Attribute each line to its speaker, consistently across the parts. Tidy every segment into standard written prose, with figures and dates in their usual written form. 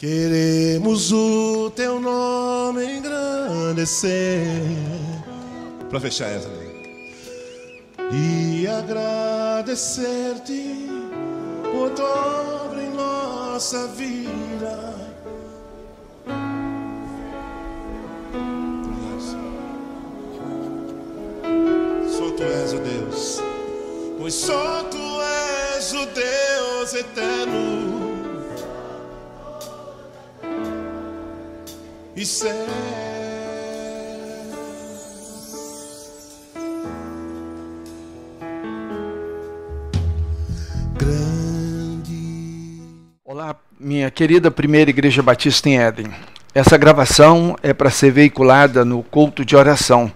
Speaker 1: Queremos o teu nome engrandecer, para fechar essa e agradecer-te por tua obra em nossa vida. Só tu és o Deus, pois só tu és o Deus eterno e certo.
Speaker 2: Olá, minha querida Primeira Igreja Batista em Éden. Essa gravação é para ser veiculada no culto de oração.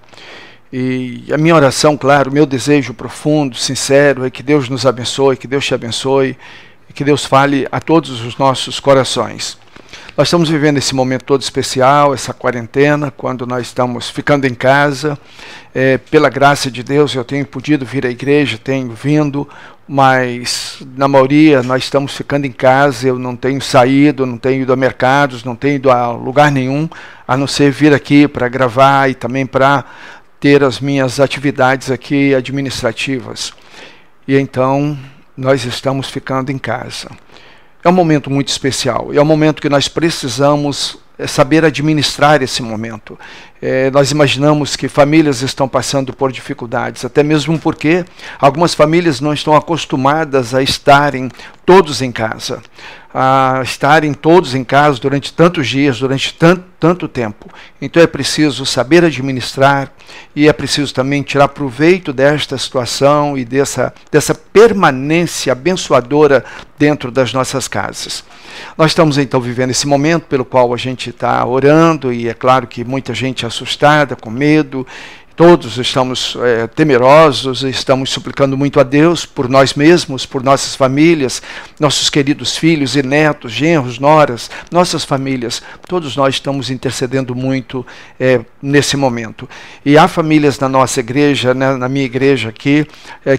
Speaker 2: E a minha oração, claro, o meu desejo profundo, sincero, é que Deus nos abençoe, que Deus te abençoe, e que Deus fale a todos os nossos corações. Nós estamos vivendo esse momento todo especial, essa quarentena, quando nós estamos ficando em casa. Pela graça de Deus eu tenho podido vir à igreja, tenho vindo, mas na maioria nós estamos ficando em casa. Eu não tenho saído, não tenho ido a mercados, não tenho ido a lugar nenhum, a não ser vir aqui para gravar e também para ter as minhas atividades aqui administrativas. E então nós estamos ficando em casa. É um momento muito especial, é um momento que nós precisamos saber administrar esse momento. Nós imaginamos que famílias estão passando por dificuldades, até mesmo porque algumas famílias não estão acostumadas a estarem todos em casa, durante tantos dias, durante tanto tempo. Então é preciso saber administrar e é preciso também tirar proveito desta situação e dessa permanência abençoadora dentro das nossas casas. Nós estamos então vivendo esse momento pelo qual a gente está orando, e é claro que muita gente assustada, com medo. Todos estamos temerosos, estamos suplicando muito a Deus por nós mesmos, por nossas famílias, nossos queridos filhos e netos, genros, noras, nossas famílias. Todos nós estamos intercedendo muito nesse momento. E há famílias na nossa igreja, né, na minha igreja aqui,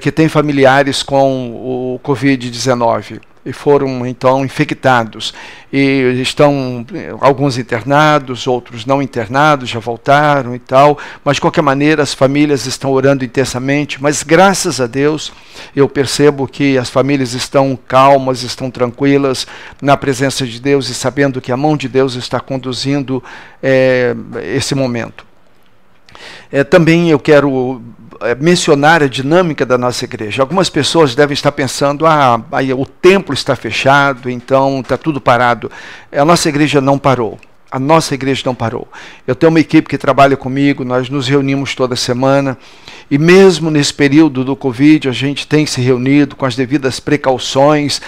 Speaker 2: que têm familiares com o Covid-19. E foram então infectados, e estão alguns internados, outros não internados, já voltaram e tal, mas de qualquer maneira as famílias estão orando intensamente, mas graças a Deus eu percebo que as famílias estão calmas, estão tranquilas na presença de Deus e sabendo que a mão de Deus está conduzindo esse momento. Também eu quero mencionar a dinâmica da nossa igreja. Algumas pessoas devem estar pensando, o templo está fechado, então está tudo parado. A nossa igreja não parou. A nossa igreja não parou. Eu tenho uma equipe que trabalha comigo, nós nos reunimos toda semana, e mesmo nesse período do Covid, a gente tem se reunido com as devidas precauções,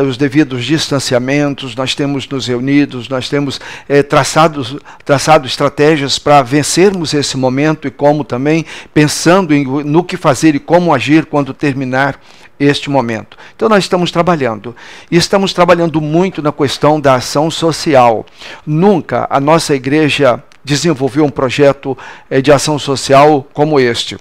Speaker 2: os devidos distanciamentos, nós temos nos reunidos, nós temos traçado estratégias para vencermos esse momento, e como também pensando no que fazer e como agir quando terminar este momento. Então nós estamos trabalhando, e estamos trabalhando muito na questão da ação social. Nunca a nossa igreja desenvolveu um projeto de ação social como este.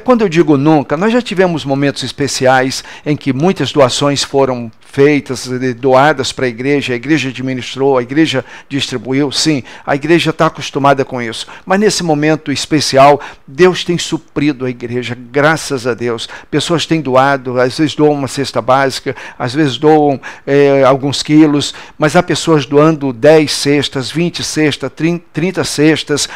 Speaker 2: Quando eu digo nunca, nós já tivemos momentos especiais em que muitas doações foram feitas, doadas para a igreja administrou, a igreja distribuiu, sim, a igreja está acostumada com isso. Mas nesse momento especial, Deus tem suprido a igreja, graças a Deus. Pessoas têm doado, às vezes doam uma cesta básica, às vezes doam alguns quilos, mas há pessoas doando 10 cestas, 20 cestas, 30 cestas.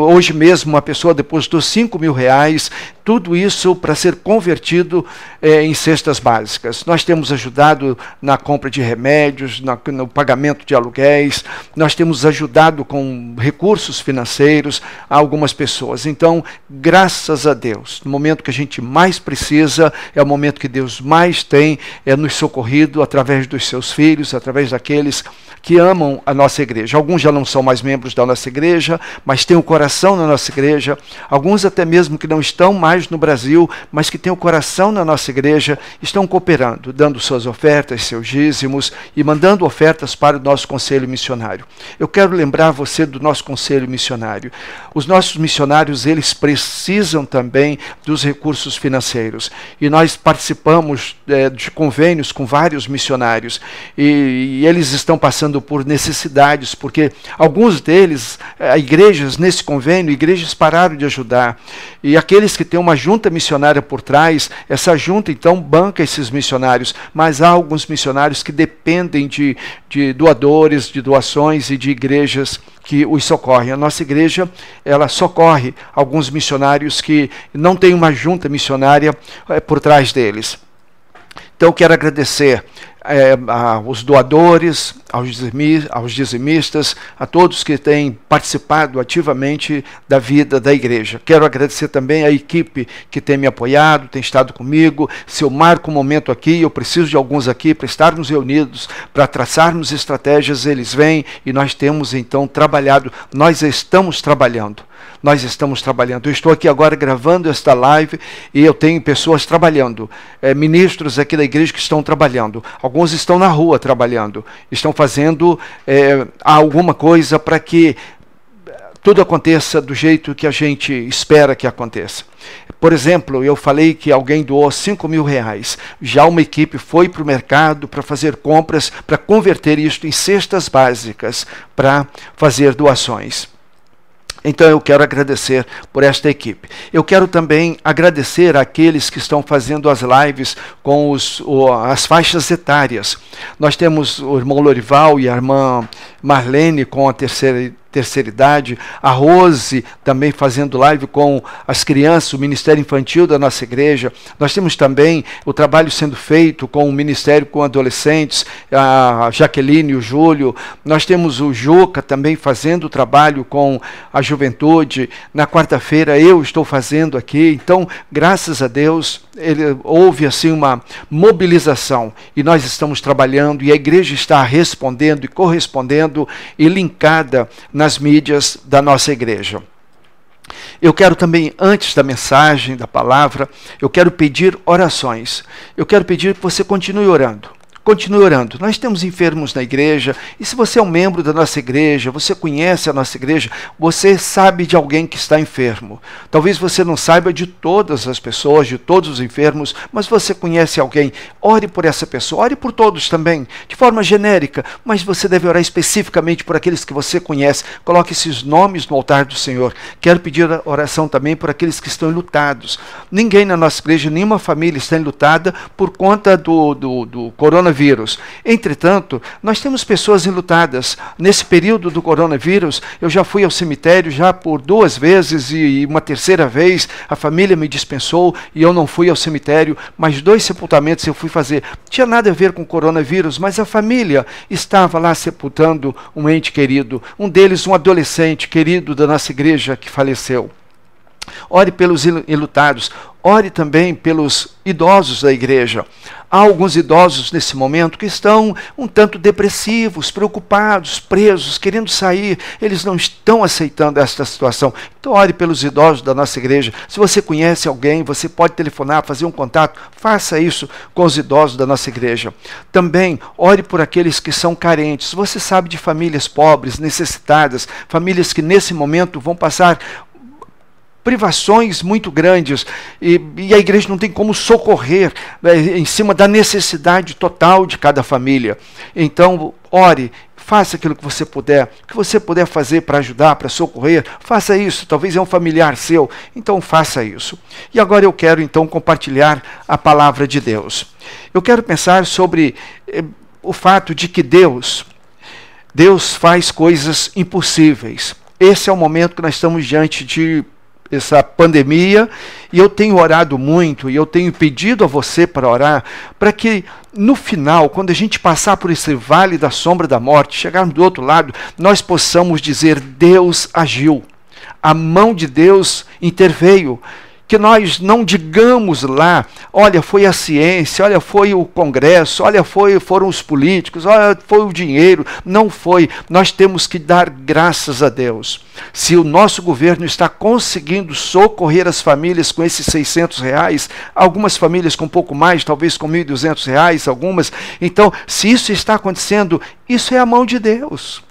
Speaker 2: Hoje mesmo uma pessoa depositou R$5.000, tudo isso para ser convertido em cestas básicas. Nós temos ajudado na compra de remédios, no pagamento de aluguéis, nós temos ajudado com recursos financeiros a algumas pessoas. Então, graças a Deus, no momento que a gente mais precisa, é o momento que Deus mais tem nos socorrido através dos seus filhos, através daqueles que amam a nossa igreja. Alguns já não são mais membros da nossa igreja, mas têm o coração na nossa igreja. Alguns até mesmo que não estão mais no Brasil, mas que têm o coração na nossa igreja, estão cooperando, dando suas ofertas, seus dízimos e mandando ofertas para o nosso conselho missionário. Eu quero lembrar você do nosso conselho missionário. Os nossos missionários, eles precisam também dos recursos financeiros. E nós participamos de convênios com vários missionários. E eles estão passando passando por necessidades, porque alguns deles, igrejas nesse convênio, igrejas pararam de ajudar. E aqueles que têm uma junta missionária por trás, essa junta então banca esses missionários, mas há alguns missionários que dependem de doadores, de doações e de igrejas que os socorrem. A nossa igreja, ela socorre alguns missionários que não têm uma junta missionária por trás deles. Então, quero agradecer aos doadores, aos dizimistas, a todos que têm participado ativamente da vida da igreja. Quero agradecer também à equipe que tem me apoiado, tem estado comigo. Se eu marco um momento aqui, eu preciso de alguns aqui para estarmos reunidos, para traçarmos estratégias, eles vêm e nós temos então trabalhado, nós estamos trabalhando. Nós estamos trabalhando. Eu estou aqui agora gravando esta live e eu tenho pessoas trabalhando, ministros aqui da igreja que estão trabalhando. Alguns estão na rua trabalhando, estão fazendo alguma coisa para que tudo aconteça do jeito que a gente espera que aconteça. Por exemplo, eu falei que alguém doou 5 mil reais. Já uma equipe foi para o mercado para fazer compras, para converter isto em cestas básicas, para fazer doações. Então eu quero agradecer por esta equipe. Eu quero também agradecer àqueles que estão fazendo as lives com as faixas etárias. Nós temos o irmão Lorival e a irmã Marlene com a terceira idade, a Rose também fazendo live com as crianças, o Ministério Infantil da nossa igreja. Nós temos também o trabalho sendo feito com o Ministério com adolescentes, a Jaqueline e o Júlio. Nós temos o Juca também fazendo o trabalho com a juventude. Na quarta-feira eu estou fazendo aqui. Então, graças a Deus, houve assim uma mobilização e nós estamos trabalhando e a igreja está respondendo e correspondendo e linkada nas mídias da nossa igreja. Eu quero também, antes da mensagem, da palavra, eu quero pedir orações. Eu quero pedir que você continue orando. Continue orando. Nós temos enfermos na igreja, e se você é um membro da nossa igreja, você conhece a nossa igreja, você sabe de alguém que está enfermo. Talvez você não saiba de todas as pessoas, de todos os enfermos, mas você conhece alguém. Ore por essa pessoa, ore por todos também, de forma genérica, mas você deve orar especificamente por aqueles que você conhece. Coloque esses nomes no altar do Senhor. Quero pedir oração também por aqueles que estão enlutados. Ninguém na nossa igreja, nenhuma família está enlutada por conta do coronavírus. Entretanto, nós temos pessoas enlutadas. Nesse período do coronavírus, eu já fui ao cemitério já por 2 vezes e uma terceira vez a família me dispensou e eu não fui ao cemitério, mas 2 sepultamentos eu fui fazer. Não tinha nada a ver com o coronavírus, mas a família estava lá sepultando um ente querido, um deles um adolescente querido da nossa igreja que faleceu. Ore pelos enlutados, ore também pelos idosos da igreja. Há alguns idosos nesse momento que estão um tanto depressivos, preocupados, presos, querendo sair. Eles não estão aceitando esta situação. Então ore pelos idosos da nossa igreja. Se você conhece alguém, você pode telefonar, fazer um contato. Faça isso com os idosos da nossa igreja. Também ore por aqueles que são carentes. Você sabe de famílias pobres, necessitadas, famílias que nesse momento vão passar privações muito grandes e a igreja não tem como socorrer, né, em cima da necessidade total de cada família. Então, ore, faça aquilo que você puder, o que você puder fazer para ajudar, para socorrer, faça isso. Talvez é um familiar seu, então faça isso. E agora eu quero então compartilhar a palavra de Deus. Eu quero pensar sobre o fato de que Deus faz coisas impossíveis. Esse é o momento que nós estamos diante de essa pandemia, e eu tenho orado muito, e eu tenho pedido a você para orar, para que no final, quando a gente passar por esse vale da sombra da morte, chegarmos do outro lado, nós possamos dizer: Deus agiu, a mão de Deus interveio. Que nós não digamos lá: olha, foi a ciência, olha, foi o Congresso, olha, foram os políticos, olha, foi o dinheiro. Não foi. Nós temos que dar graças a Deus. Se o nosso governo está conseguindo socorrer as famílias com esses R$600, algumas famílias com um pouco mais, talvez com R$1.200, algumas. Então, se isso está acontecendo, isso é a mão de Deus.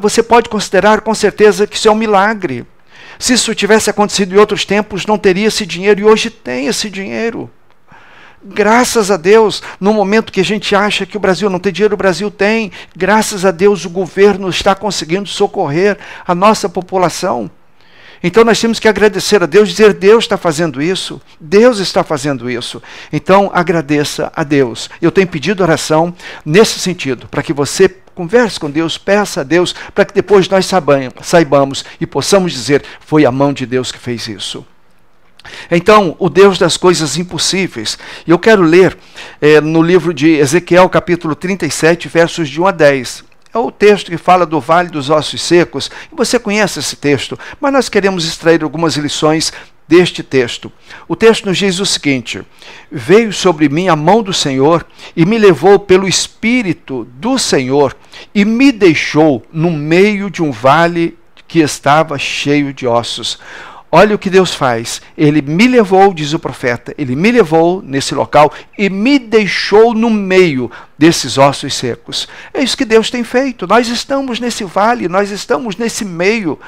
Speaker 2: Você pode considerar com certeza que isso é um milagre. Se isso tivesse acontecido em outros tempos, não teria esse dinheiro, e hoje tem esse dinheiro. Graças a Deus, no momento que a gente acha que o Brasil não tem dinheiro, o Brasil tem. Graças a Deus, o governo está conseguindo socorrer a nossa população. Então nós temos que agradecer a Deus, dizer: Deus está fazendo isso, Deus está fazendo isso. Então agradeça a Deus. Eu tenho pedido oração nesse sentido, para que você converse com Deus, peça a Deus, para que depois nós saibamos e possamos dizer: foi a mão de Deus que fez isso. Então, o Deus das coisas impossíveis. E eu quero ler no livro de Ezequiel, capítulo 37, versos de 1 a 10. É o texto que fala do Vale dos Ossos Secos. Você conhece esse texto, mas nós queremos extrair algumas lições deste texto. O texto nos diz o seguinte: veio sobre mim a mão do Senhor e me levou pelo Espírito do Senhor e me deixou no meio de um vale que estava cheio de ossos. Olha o que Deus faz. Ele me levou, diz o profeta, ele me levou nesse local e me deixou no meio desses ossos secos. É isso que Deus tem feito. Nós estamos nesse vale, nós estamos nesse meio.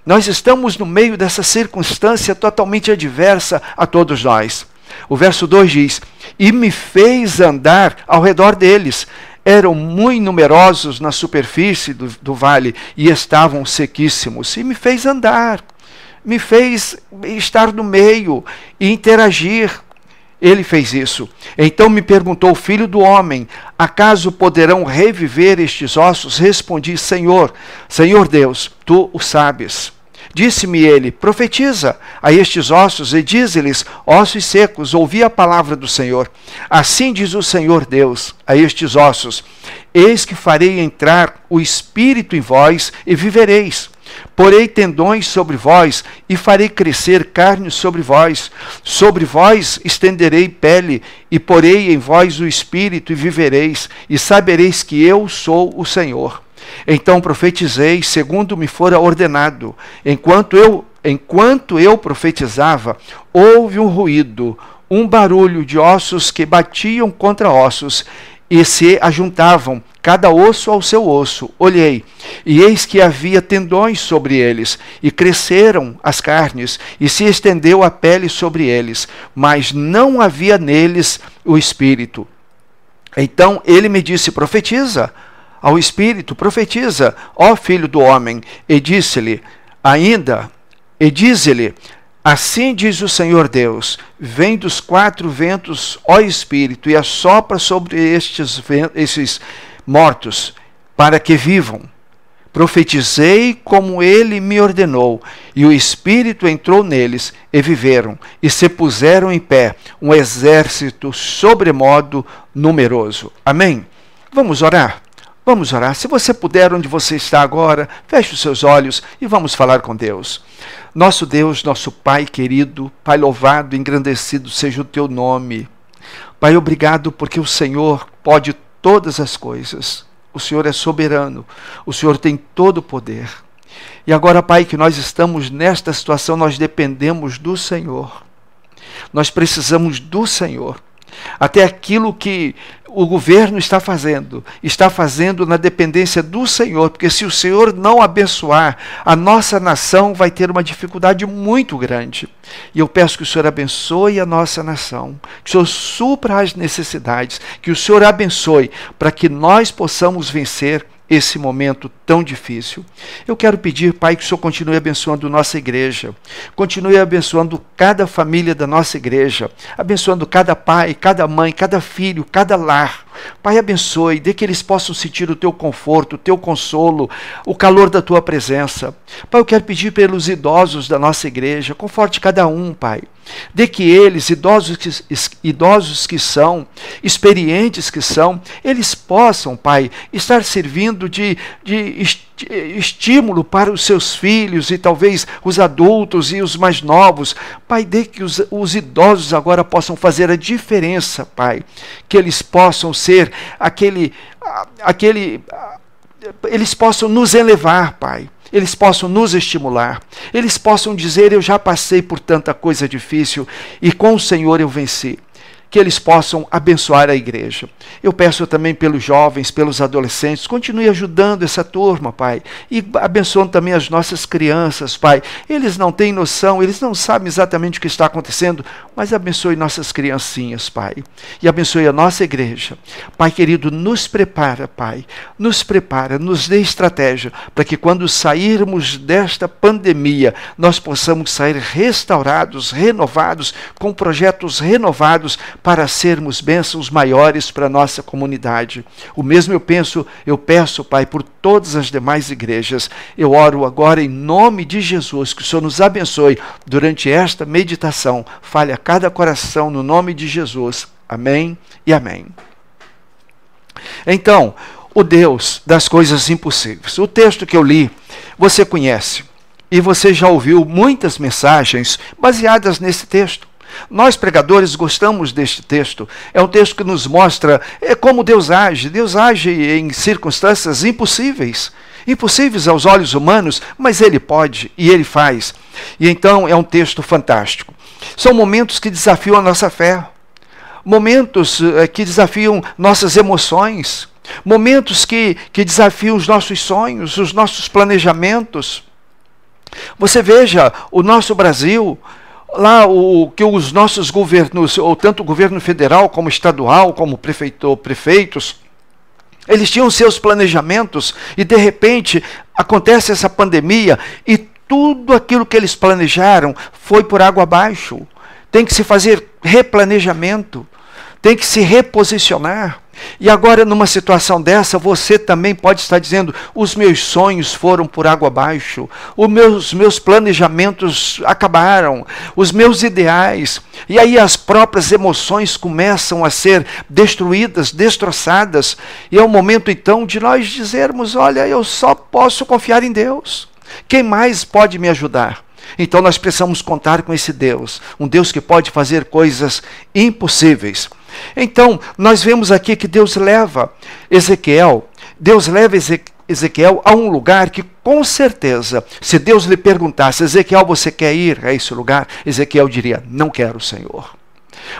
Speaker 2: Nós estamos no meio dessa circunstância totalmente adversa a todos nós. O verso 2 diz: e me fez andar ao redor deles. Eram muito numerosos na superfície do vale e estavam sequíssimos. E me fez andar. Me fez estar no meio e interagir. Ele fez isso. Então me perguntou: filho do homem, acaso poderão reviver estes ossos? Respondi: Senhor, Senhor Deus, tu o sabes. Disse-me ele: profetiza a estes ossos e dize-lhes: ossos secos, ouvi a palavra do Senhor. Assim diz o Senhor Deus a estes ossos: eis que farei entrar o Espírito em vós e vivereis. Porei tendões sobre vós e farei crescer carne sobre vós. Sobre vós estenderei pele e porei em vós o Espírito e vivereis, e sabereis que eu sou o Senhor. Então profetizei segundo me fora ordenado. Enquanto eu profetizava, houve um ruído, um barulho de ossos que batiam contra ossos e se ajuntavam, cada osso ao seu osso. Olhei, e eis que havia tendões sobre eles, e cresceram as carnes, e se estendeu a pele sobre eles, mas não havia neles o Espírito. Então ele me disse: profetiza ao Espírito, profetiza, ó filho do homem. E disse-lhe dize-lhe: assim diz o Senhor Deus: vem dos quatro ventos, ó Espírito, e assopra sobre esses mortos, para que vivam. Profetizei como ele me ordenou, e o Espírito entrou neles, e viveram, e se puseram em pé, um exército sobremodo numeroso. Amém? Vamos orar? Vamos orar. Se você puder, onde você está agora, feche os seus olhos e vamos falar com Deus. Nosso Deus, nosso Pai querido, Pai louvado, engrandecido seja o teu nome. Pai, obrigado porque o Senhor pode todas as coisas. O Senhor é soberano, o Senhor tem todo o poder. E agora, Pai, que nós estamos nesta situação, nós dependemos do Senhor. Nós precisamos do Senhor. Até aquilo que o governo está fazendo na dependência do Senhor, porque se o Senhor não abençoar, a nossa nação vai ter uma dificuldade muito grande. E eu peço que o Senhor abençoe a nossa nação, que o Senhor supra as necessidades, que o Senhor abençoe para que nós possamos vencer esse momento tão difícil. Eu quero pedir, Pai, que o Senhor continue abençoando nossa igreja, continue abençoando cada família da nossa igreja, abençoando cada pai, cada mãe, cada filho, cada lar. Pai, abençoe, dê que eles possam sentir o teu conforto, o teu consolo, o calor da tua presença. Pai, eu quero pedir pelos idosos da nossa igreja, conforte cada um, Pai. Dê que eles, idosos que são, experientes que são, eles possam, Pai, estar servindo de estímulo para os seus filhos e talvez os adultos e os mais novos. Pai, dê que os idosos agora possam fazer a diferença, Pai. Que eles possam ser eles possam nos elevar, Pai. Eles possam nos estimular, eles possam dizer: eu já passei por tanta coisa difícil e com o Senhor eu venci. que eles possam abençoar a igreja. Eu peço também pelos jovens, pelos adolescentes, continue ajudando essa turma, Pai, e abençoando também as nossas crianças, Pai. Eles não têm noção, eles não sabem exatamente o que está acontecendo, mas abençoe nossas criancinhas, Pai, e abençoe a nossa igreja. Pai querido, nos prepara, Pai, nos prepara, nos dê estratégia, para que quando sairmos desta pandemia, nós possamos sair restaurados, renovados, com projetos renovados, para sermos bênçãos maiores para a nossa comunidade. O mesmo eu peço, Pai, por todas as demais igrejas. Eu oro agora em nome de Jesus, que o Senhor nos abençoe durante esta meditação. Fale a cada coração no nome de Jesus. Amém e amém. Então, o Deus das coisas impossíveis. O texto que eu li, você conhece. E você já ouviu muitas mensagens baseadas nesse texto. Nós, pregadores, gostamos deste texto. É um texto que nos mostra como Deus age. Deus age em circunstâncias impossíveis. Impossíveis aos olhos humanos, mas Ele pode e Ele faz. E então é um texto fantástico. São momentos que desafiam a nossa fé. Momentos que desafiam nossas emoções. Momentos que desafiam os nossos sonhos, os nossos planejamentos. Você veja, o nosso Brasil, lá que os nossos governos, ou tanto o governo federal como estadual, como prefeitos, eles tinham seus planejamentos e de repente acontece essa pandemia e tudo aquilo que eles planejaram foi por água abaixo. Tem que se fazer replanejamento, tem que se reposicionar. E agora, numa situação dessa, você também pode estar dizendo: os meus sonhos foram por água abaixo, os meus planejamentos acabaram, os meus ideais. E aí as próprias emoções começam a ser destruídas, destroçadas. E é o momento, então, de nós dizermos: olha, eu só posso confiar em Deus. Quem mais pode me ajudar? Então nós precisamos contar com esse Deus, um Deus que pode fazer coisas impossíveis. Então, nós vemos aqui que Deus leva Ezequiel a um lugar que, com certeza, se Deus lhe perguntasse: Ezequiel, você quer ir a esse lugar? Ezequiel diria: não quero, Senhor.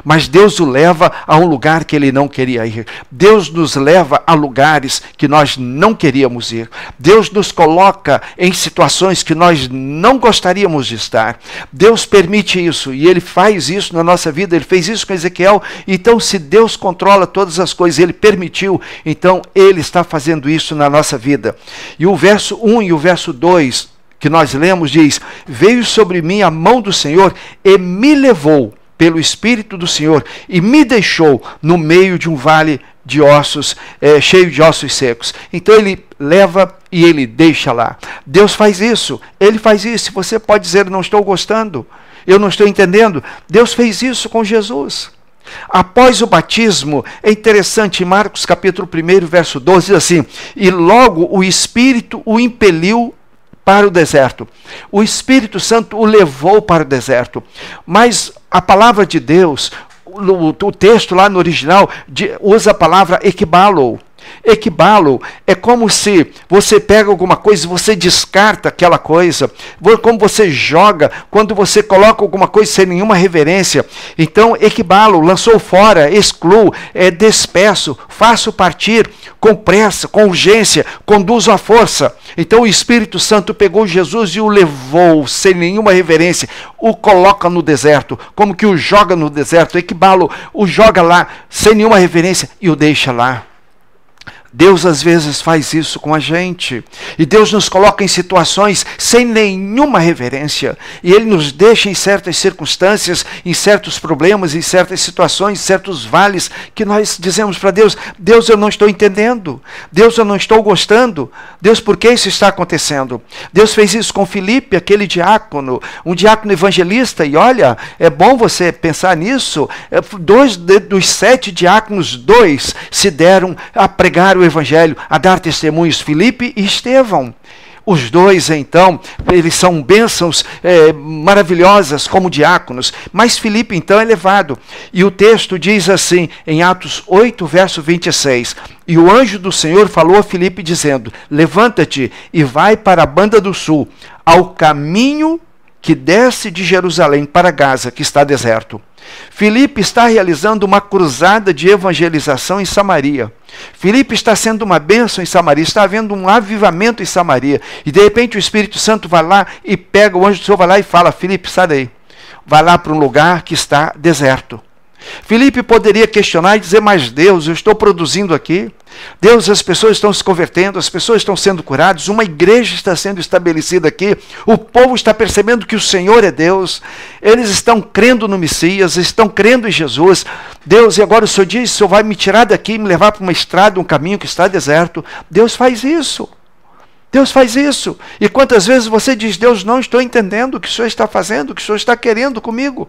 Speaker 2: Mas Deus o leva a um lugar que ele não queria ir. Deus nos leva a lugares que nós não queríamos ir. Deus nos coloca em situações que nós não gostaríamos de estar. Deus permite isso e Ele faz isso na nossa vida. Ele fez isso com Ezequiel. Então, se Deus controla todas as coisas, Ele permitiu, então Ele está fazendo isso na nossa vida. E o verso 1 e o verso 2 que nós lemos diz: veio sobre mim a mão do Senhor e me levou pelo Espírito do Senhor e me deixou no meio de um vale de ossos, cheio de ossos secos. Então Ele leva e Ele deixa lá. Deus faz isso, Ele faz isso. Você pode dizer: não estou gostando, eu não estou entendendo. Deus fez isso com Jesus. Após o batismo, é interessante, em Marcos capítulo 1, verso 12, diz assim: e logo o Espírito o impeliu para o deserto. O Espírito Santo o levou para o deserto. Mas a palavra de Deus, o texto lá no original, usa a palavra ekbalo. Ekbalo é como se você pega alguma coisa e você descarta aquela coisa, como você joga, quando você coloca alguma coisa sem nenhuma reverência. Então, ekbalo, lançou fora, excluo, despeço, faço partir, com pressa, com urgência, conduzo à força. Então o Espírito Santo pegou Jesus e o levou sem nenhuma reverência, o coloca no deserto, como que o joga no deserto. Ekbalo, o joga lá sem nenhuma reverência e o deixa lá. Deus às vezes faz isso com a gente. E Deus nos coloca em situações sem nenhuma reverência. E Ele nos deixa em certas circunstâncias, em certos problemas, em certas situações, em certos vales, que nós dizemos para Deus: Deus, eu não estou entendendo. Deus, eu não estou gostando. Deus, por que isso está acontecendo? Deus fez isso com Filipe, aquele diácono, um diácono evangelista. E olha, é bom você pensar nisso. 2 dos 7 diáconos, 2 se deram a pregar o Evangelho, a dar testemunhos, Filipe e Estevão. Os 2, então, eles são bênçãos maravilhosas como diáconos, mas Filipe, então, é levado. E o texto diz assim, em Atos 8, verso 26, e o anjo do Senhor falou a Filipe, dizendo: levanta-te e vai para a banda do sul, ao caminho que desce de Jerusalém para Gaza, que está deserto. Filipe está realizando uma cruzada de evangelização em Samaria. Filipe está sendo uma bênção em Samaria, está havendo um avivamento em Samaria. E de repente o Espírito Santo vai lá e pega, o anjo do Senhor vai lá e fala: Filipe, sai daí. Vai lá para um lugar que está deserto. Filipe poderia questionar e dizer: mas Deus, eu estou produzindo aqui. Deus, as pessoas estão se convertendo, as pessoas estão sendo curadas, uma igreja está sendo estabelecida aqui, o povo está percebendo que o Senhor é Deus, eles estão crendo no Messias, estão crendo em Jesus. Deus, e agora o Senhor diz: o Senhor vai me tirar daqui e me levar para uma estrada, um caminho que está deserto. Deus faz isso. Deus faz isso. E quantas vezes você diz: Deus, não estou entendendo o que o Senhor está fazendo, o que o Senhor está querendo comigo.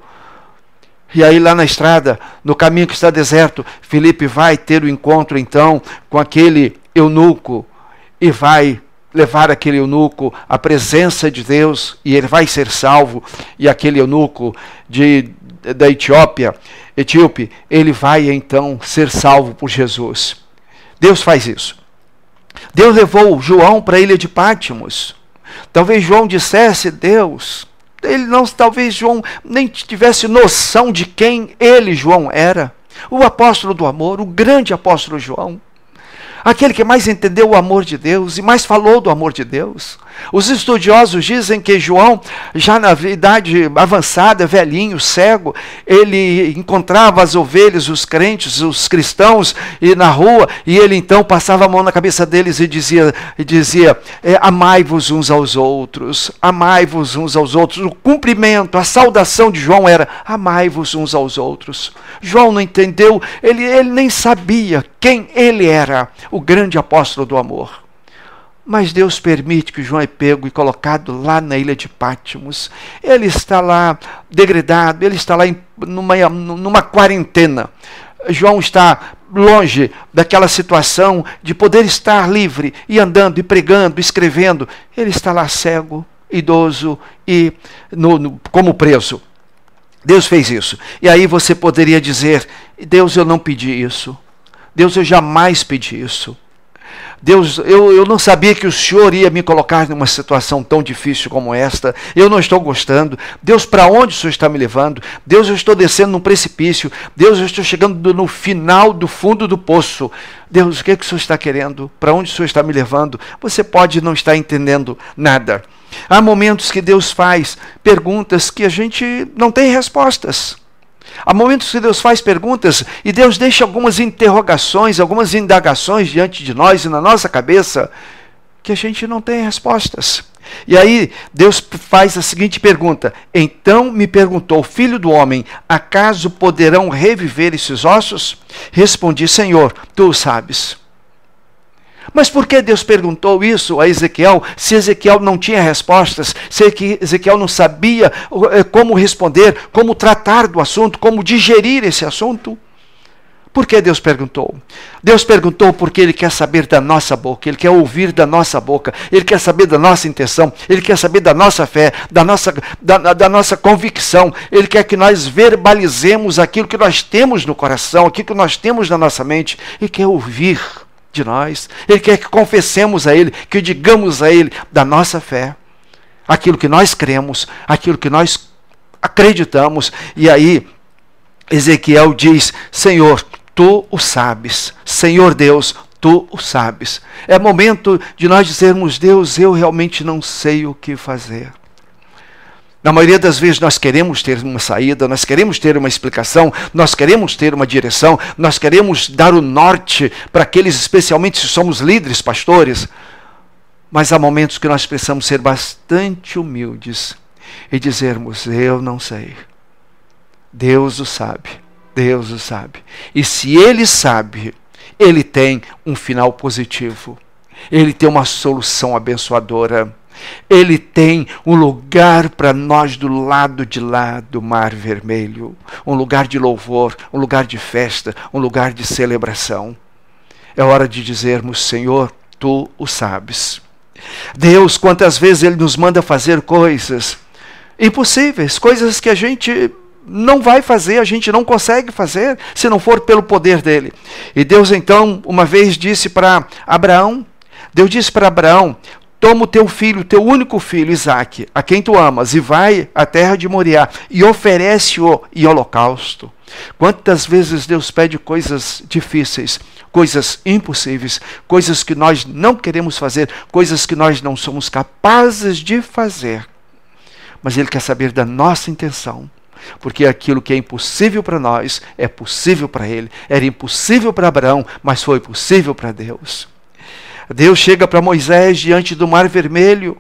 Speaker 2: E aí lá na estrada, no caminho que está deserto, Filipe vai ter o encontro então com aquele eunuco e vai levar aquele eunuco à presença de Deus e ele vai ser salvo. E aquele eunuco da Etíope, ele vai então ser salvo por Jesus. Deus faz isso. Deus levou João para a ilha de Pátimos. Talvez João dissesse: Deus... talvez João nem tivesse noção de quem ele, João, era. O apóstolo do amor, o grande apóstolo João. Aquele que mais entendeu o amor de Deus e mais falou do amor de Deus. Os estudiosos dizem que João, já na idade avançada, velhinho, cego, ele encontrava as ovelhas, os crentes, os cristãos, e na rua, e ele então passava a mão na cabeça deles e dizia amai-vos uns aos outros, amai-vos uns aos outros. O cumprimento, a saudação de João era: amai-vos uns aos outros. João não entendeu, ele nem sabia quem ele era, o grande apóstolo do amor. Mas Deus permite que João é pego e colocado lá na ilha de Pátimos. Ele está lá degradado, ele está lá numa quarentena. João está longe daquela situação de poder estar livre e andando e pregando, escrevendo. Ele está lá cego, idoso e como preso. Deus fez isso. E aí você poderia dizer: Deus, eu não pedi isso. Deus, eu jamais pedi isso. Deus, eu não sabia que o Senhor ia me colocar numa situação tão difícil como esta. Eu não estou gostando. Deus, para onde o Senhor está me levando? Deus, eu estou descendo num precipício. Deus, eu estou chegando no final do fundo do poço. Deus, o que é que o Senhor está querendo? Para onde o Senhor está me levando? Você pode não estar entendendo nada. Há momentos que Deus faz perguntas que a gente não tem respostas. Há momentos que Deus faz perguntas e Deus deixa algumas interrogações, algumas indagações diante de nós e na nossa cabeça que a gente não tem respostas. E aí Deus faz a seguinte pergunta: então me perguntou, filho do homem, acaso poderão reviver esses ossos? Respondi: Senhor, tu o sabes. Mas por que Deus perguntou isso a Ezequiel, se Ezequiel não tinha respostas, se Ezequiel não sabia como responder, como tratar do assunto, como digerir esse assunto? Por que Deus perguntou? Deus perguntou porque Ele quer saber da nossa boca, Ele quer ouvir da nossa boca, Ele quer saber da nossa intenção, Ele quer saber da nossa fé, da nossa convicção. Ele quer que nós verbalizemos aquilo que nós temos no coração, aquilo que nós temos na nossa mente. Ele quer ouvir de nós. Ele quer que confessemos a Ele, que digamos a Ele da nossa fé, aquilo que nós cremos, aquilo que nós acreditamos. E aí Ezequiel diz: Senhor, tu o sabes. Senhor Deus, tu o sabes. É momento de nós dizermos: Deus, eu realmente não sei o que fazer. Na maioria das vezes nós queremos ter uma saída, nós queremos ter uma explicação, nós queremos ter uma direção, nós queremos dar o norte para aqueles, especialmente se somos líderes, pastores. Mas há momentos que nós precisamos ser bastante humildes e dizermos: eu não sei. Deus o sabe, Deus o sabe. E se Ele sabe, Ele tem um final positivo. Ele tem uma solução abençoadora. Ele tem um lugar para nós do lado de lá do Mar Vermelho. Um lugar de louvor, um lugar de festa, um lugar de celebração. É hora de dizermos: Senhor, tu o sabes. Deus, quantas vezes Ele nos manda fazer coisas impossíveis, coisas que a gente não vai fazer, a gente não consegue fazer, se não for pelo poder dEle. E Deus então, uma vez disse para Abraão, Deus disse para Abraão: toma o teu filho, teu único filho, Isaque, a quem tu amas, e vai à terra de Moriá e oferece-o em holocausto. Quantas vezes Deus pede coisas difíceis, coisas impossíveis, coisas que nós não queremos fazer, coisas que nós não somos capazes de fazer. Mas Ele quer saber da nossa intenção, porque aquilo que é impossível para nós é possível para Ele. Era impossível para Abraão, mas foi possível para Deus. Deus chega para Moisés diante do Mar Vermelho,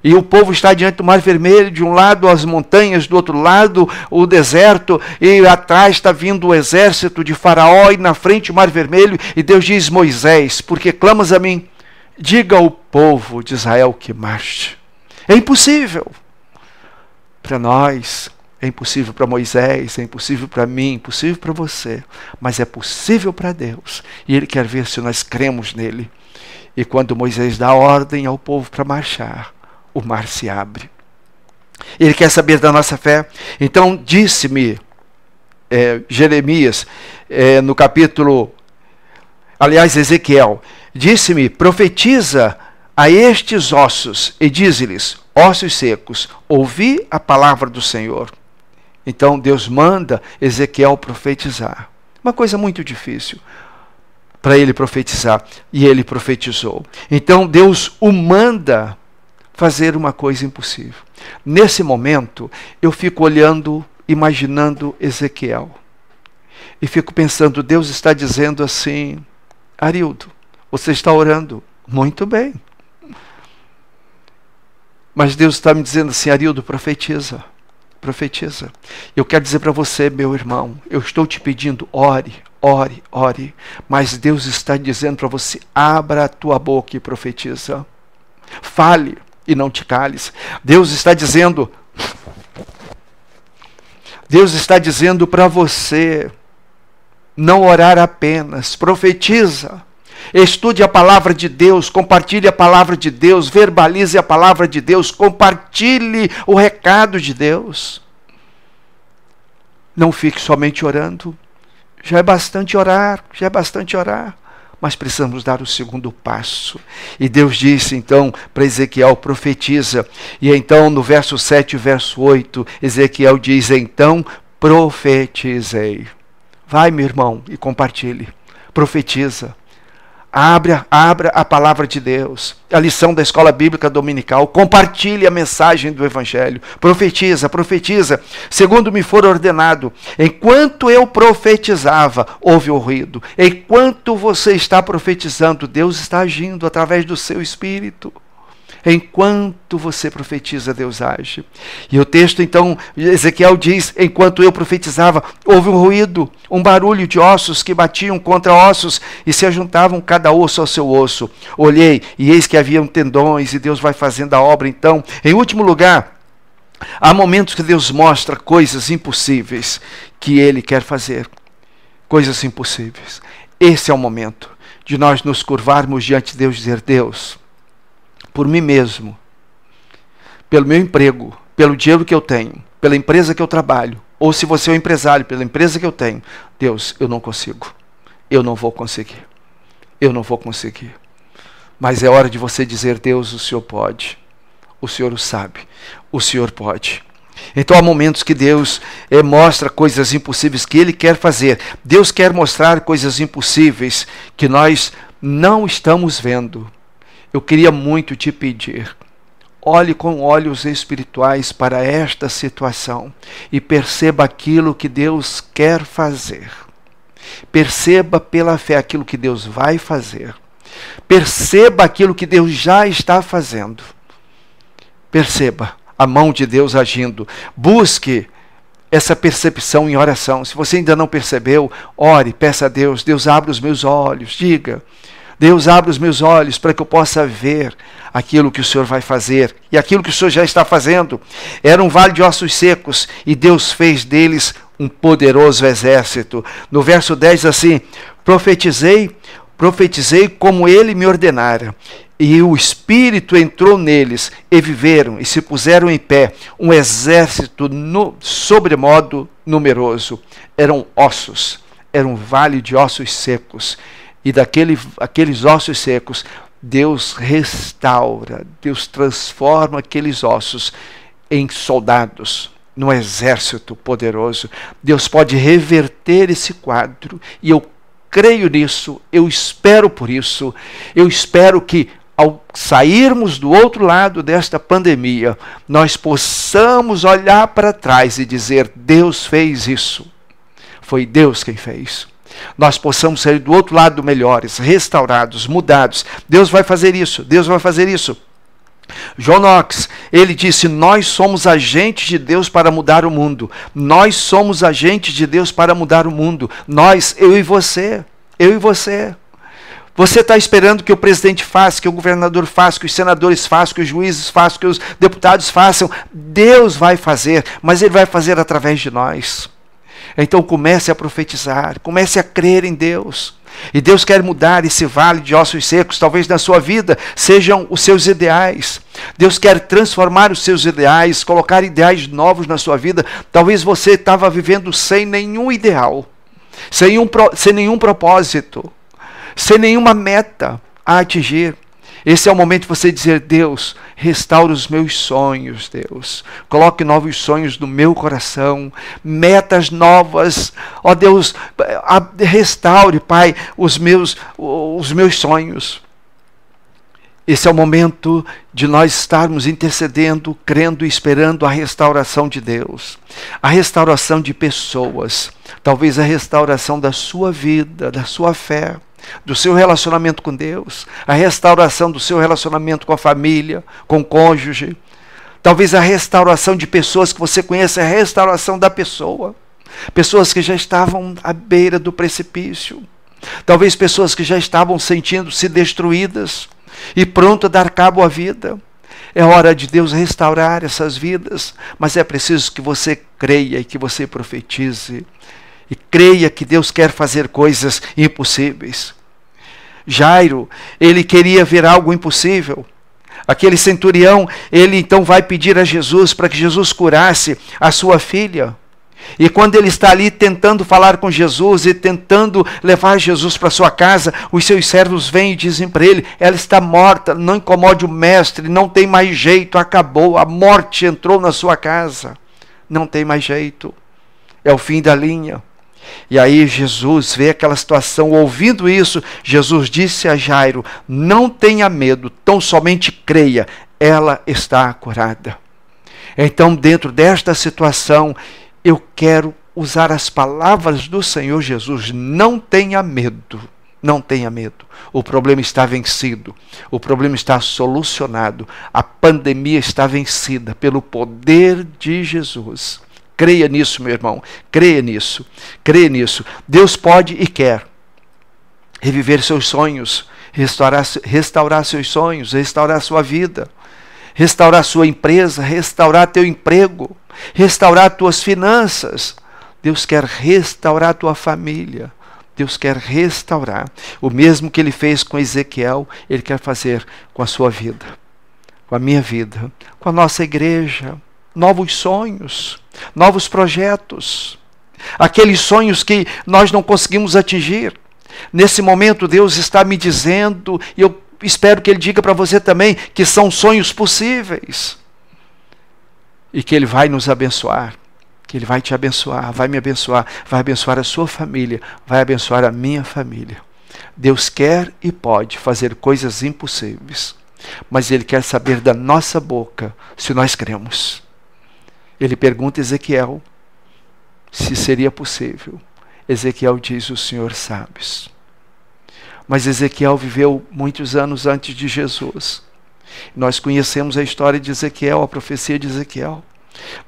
Speaker 2: e o povo está diante do Mar Vermelho, de um lado as montanhas, do outro lado o deserto, e atrás está vindo o exército de Faraó, e na frente o Mar Vermelho, e Deus diz: Moisés, porque clamas a mim? Diga ao povo de Israel que marche. É impossível para nós, é impossível para Moisés, é impossível para mim, é impossível para você, mas é possível para Deus, e Ele quer ver se nós cremos nele. E quando Moisés dá ordem ao povo para marchar, o mar se abre. Ele quer saber da nossa fé. Então disse-me, Jeremias, no capítulo, aliás, Ezequiel, disse-me: profetiza a estes ossos e dize-lhes: ossos secos, ouvi a palavra do Senhor. Então Deus manda Ezequiel profetizar. Uma coisa muito difícil para ele profetizar, e ele profetizou. Então Deus o manda fazer uma coisa impossível. Nesse momento, eu fico olhando, imaginando Ezequiel, e fico pensando: Deus está dizendo assim: Arildo, você está orando muito bem, mas Deus está me dizendo assim: Arildo, profetiza, profetiza. Eu quero dizer para você, meu irmão, eu estou te pedindo, ore, ore, ore, mas Deus está dizendo para você: abra a tua boca e profetiza. Fale e não te cales. Deus está dizendo para você não orar apenas, profetiza. Estude a palavra de Deus, compartilhe a palavra de Deus, verbalize a palavra de Deus, compartilhe o recado de Deus. Não fique somente orando. Já é bastante orar, mas precisamos dar o segundo passo. E Deus disse então para Ezequiel: profetiza. E então no verso 7 e verso 8, Ezequiel diz: então profetizei. Vai, meu irmão, e compartilhe. Profetiza. Abra a palavra de Deus, a lição da escola bíblica dominical, compartilhe a mensagem do Evangelho, profetiza, profetiza, segundo me for ordenado. Enquanto eu profetizava, houve o ruído. Enquanto você está profetizando, Deus está agindo através do seu Espírito. Enquanto você profetiza, Deus age. E o texto então, Ezequiel diz: enquanto eu profetizava, houve um ruído, um barulho de ossos que batiam contra ossos e se ajuntavam cada osso ao seu osso. Olhei e eis que haviam tendões, e Deus vai fazendo a obra. Então, em último lugar, há momentos que Deus mostra coisas impossíveis que Ele quer fazer. Coisas impossíveis. Esse é o momento de nós nos curvarmos diante de Deus e dizer: Deus, por mim mesmo, pelo meu emprego, pelo dinheiro que eu tenho, pela empresa que eu trabalho, ou se você é um empresário, pela empresa que eu tenho, Deus, eu não consigo, eu não vou conseguir, mas é hora de você dizer: Deus, o Senhor pode, o Senhor o sabe, o Senhor pode. Então há momentos que Deus mostra coisas impossíveis que Ele quer fazer. Deus quer mostrar coisas impossíveis que nós não estamos vendo. Eu queria muito te pedir, olhe com olhos espirituais para esta situação e perceba aquilo que Deus quer fazer. Perceba pela fé aquilo que Deus vai fazer. Perceba aquilo que Deus já está fazendo. Perceba a mão de Deus agindo. Busque essa percepção em oração. Se você ainda não percebeu, ore, peça a Deus: Deus, abre os meus olhos. Diga: Deus, abre os meus olhos para que eu possa ver aquilo que o Senhor vai fazer e aquilo que o Senhor já está fazendo. Era um vale de ossos secos e Deus fez deles um poderoso exército. No verso 10 assim: profetizei como Ele me ordenara, e o Espírito entrou neles, e viveram e se puseram em pé, um exército sobremodo numeroso. Eram ossos, era um vale de ossos secos. E daqueles ossos secos, Deus restaura, Deus transforma aqueles ossos em soldados, num exército poderoso. Deus pode reverter esse quadro, e eu creio nisso, eu espero por isso. Eu espero que, ao sairmos do outro lado desta pandemia, nós possamos olhar para trás e dizer: Deus fez isso, foi Deus quem fez. Nós possamos sair do outro lado melhores, restaurados, mudados. Deus vai fazer isso, Deus vai fazer isso. John Knox, ele disse: nós somos agentes de Deus para mudar o mundo. Nós somos agentes de Deus para mudar o mundo. Nós, eu e você, eu e você. Você está esperando que o presidente faça, que o governador faça, que os senadores façam, que os juízes façam, que os deputados façam. Deus vai fazer, mas Ele vai fazer através de nós. Então comece a profetizar, comece a crer em Deus. E Deus quer mudar esse vale de ossos secos. Talvez na sua vida sejam os seus ideais. Deus quer transformar os seus ideais, colocar ideais novos na sua vida. Talvez você estava vivendo sem nenhum ideal, sem nenhum propósito, sem nenhuma meta a atingir. Esse é o momento de você dizer: Deus, restaura os meus sonhos, Deus. Coloque novos sonhos no meu coração, metas novas. Ó Deus, restaure, Pai, os meus sonhos. Esse é o momento de nós estarmos intercedendo, crendo e esperando a restauração de Deus. A restauração de pessoas. Talvez a restauração da sua vida, da sua fé, do seu relacionamento com Deus, a restauração do seu relacionamento com a família, com o cônjuge. Talvez a restauração de pessoas que você conhece, a restauração da pessoa. Pessoas que já estavam à beira do precipício. Talvez pessoas que já estavam sentindo-se destruídas e pronto a dar cabo à vida. É hora de Deus restaurar essas vidas, mas é preciso que você creia e que você profetize. E creia que Deus quer fazer coisas impossíveis. Jairo, ele queria ver algo impossível. Aquele centurião, ele então vai pedir a Jesus para que Jesus curasse a sua filha. E quando ele está ali tentando falar com Jesus e tentando levar Jesus para sua casa, os seus servos vêm e dizem para ele: ela está morta, não incomode o mestre, não tem mais jeito, acabou, a morte entrou na sua casa. Não tem mais jeito, é o fim da linha. E aí Jesus vê aquela situação. Ouvindo isso, Jesus disse a Jairo: não tenha medo, tão somente creia, ela está curada. Então, dentro desta situação, eu quero usar as palavras do Senhor Jesus: não tenha medo, não tenha medo. O problema está vencido, o problema está solucionado, a pandemia está vencida pelo poder de Jesus. Creia nisso, meu irmão, creia nisso, creia nisso. Deus pode e quer reviver seus sonhos, restaurar seus sonhos, restaurar sua vida, restaurar sua empresa, restaurar teu emprego, restaurar tuas finanças. Deus quer restaurar tua família. Deus quer restaurar. O mesmo que Ele fez com Ezequiel, Ele quer fazer com a sua vida, com a minha vida, com a nossa igreja. Novos sonhos, novos projetos, aqueles sonhos que nós não conseguimos atingir. Nesse momento Deus está me dizendo, e eu espero que Ele diga para você também, que são sonhos possíveis, e que Ele vai nos abençoar, que Ele vai te abençoar, vai me abençoar, vai abençoar a sua família, vai abençoar a minha família. Deus quer e pode fazer coisas impossíveis, mas Ele quer saber da nossa boca se nós cremos. Ele pergunta a Ezequiel se seria possível. Ezequiel diz: o Senhor sabes. Mas Ezequiel viveu muitos anos antes de Jesus. Nós conhecemos a história de Ezequiel, a profecia de Ezequiel.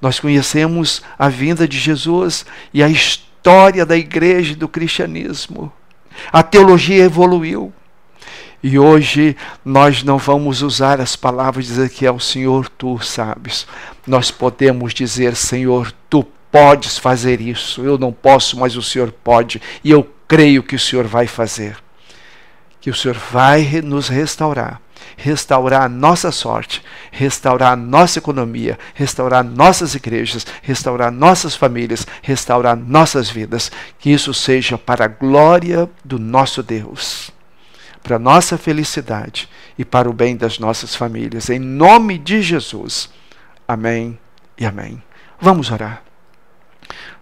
Speaker 2: Nós conhecemos a vinda de Jesus e a história da igreja e do cristianismo. A teologia evoluiu. E hoje nós não vamos usar as palavras de Ezequiel: Senhor, Tu sabes. Nós podemos dizer: Senhor, Tu podes fazer isso. Eu não posso, mas o Senhor pode. E eu creio que o Senhor vai fazer. Que o Senhor vai nos restaurar. Restaurar a nossa sorte. Restaurar a nossa economia. Restaurar nossas igrejas. Restaurar nossas famílias. Restaurar nossas vidas. Que isso seja para a glória do nosso Deus. para a nossa felicidade e para o bem das nossas famílias. Em nome de Jesus. Amém e amém. Vamos orar.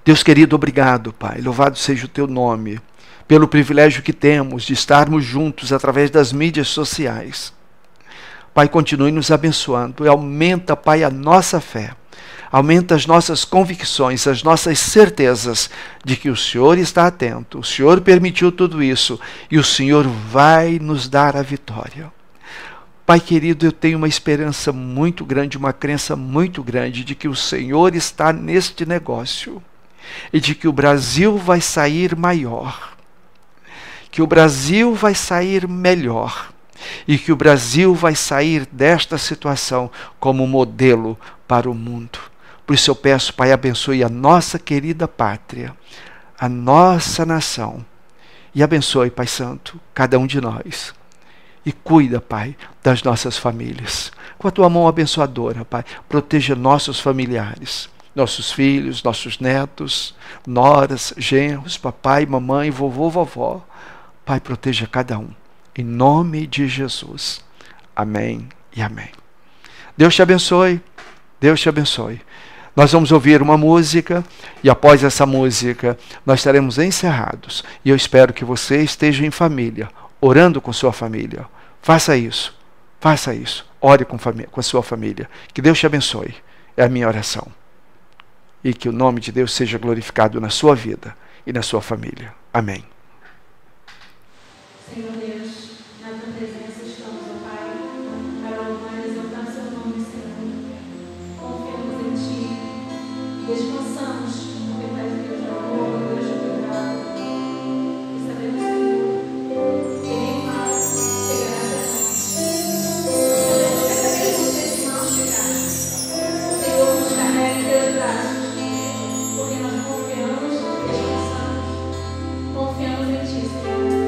Speaker 2: Deus querido, obrigado, Pai. Louvado seja o teu nome, pelo privilégio que temos de estarmos juntos através das mídias sociais. Pai, continue nos abençoando e aumenta, Pai, a nossa fé. Aumenta as nossas convicções, as nossas certezas de que o Senhor está atento, o Senhor permitiu tudo isso e o Senhor vai nos dar a vitória. Pai querido, eu tenho uma esperança muito grande, uma crença muito grande de que o Senhor está neste negócio e de que o Brasil vai sair maior, que o Brasil vai sair melhor e que o Brasil vai sair desta situação como modelo para o mundo. Por isso eu peço, Pai, abençoe a nossa querida pátria, a nossa nação. E abençoe, Pai Santo, cada um de nós. E cuida, Pai, das nossas famílias. Com a tua mão abençoadora, Pai, proteja nossos familiares, nossos filhos, nossos netos, noras, genros, papai, mamãe, vovô, vovó. Pai, proteja cada um. Em nome de Jesus. Amém e amém. Deus te abençoe. Deus te abençoe. Nós vamos ouvir uma música e após essa música nós estaremos encerrados. E eu espero que você esteja em família, orando com sua família. Faça isso. Faça isso. Ore com a sua família. Que Deus te abençoe. É a minha oração. E que o nome de Deus seja glorificado na sua vida e na sua família. Amém.
Speaker 3: Senhor Deus, na tua presença estamos, ó Pai, para louvar e exaltar seu nome, Senhor. Confiamos em ti, descansamos, porque tu és Deus de amor, Deus de cuidado. E sabemos, Senhor, que nem mal chegará até nós. Sabemos que até mesmo se esse mal chegar, o Senhor nos carrega em teus braços, porque nós confiamos, descansamos, confiamos em ti, Senhor.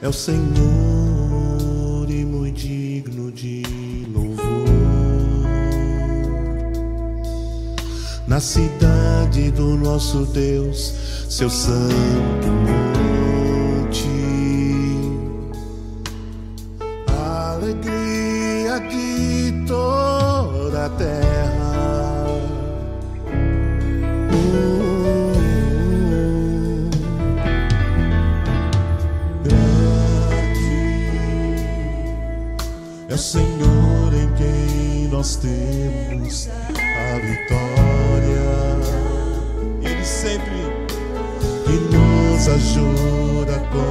Speaker 1: é o Senhor e muito digno de louvor. Na cidade do nosso Deus, seu santo monte, alegria de toda a terra. É o Senhor em quem nós temos a vitória. Ele sempre que nos ajuda com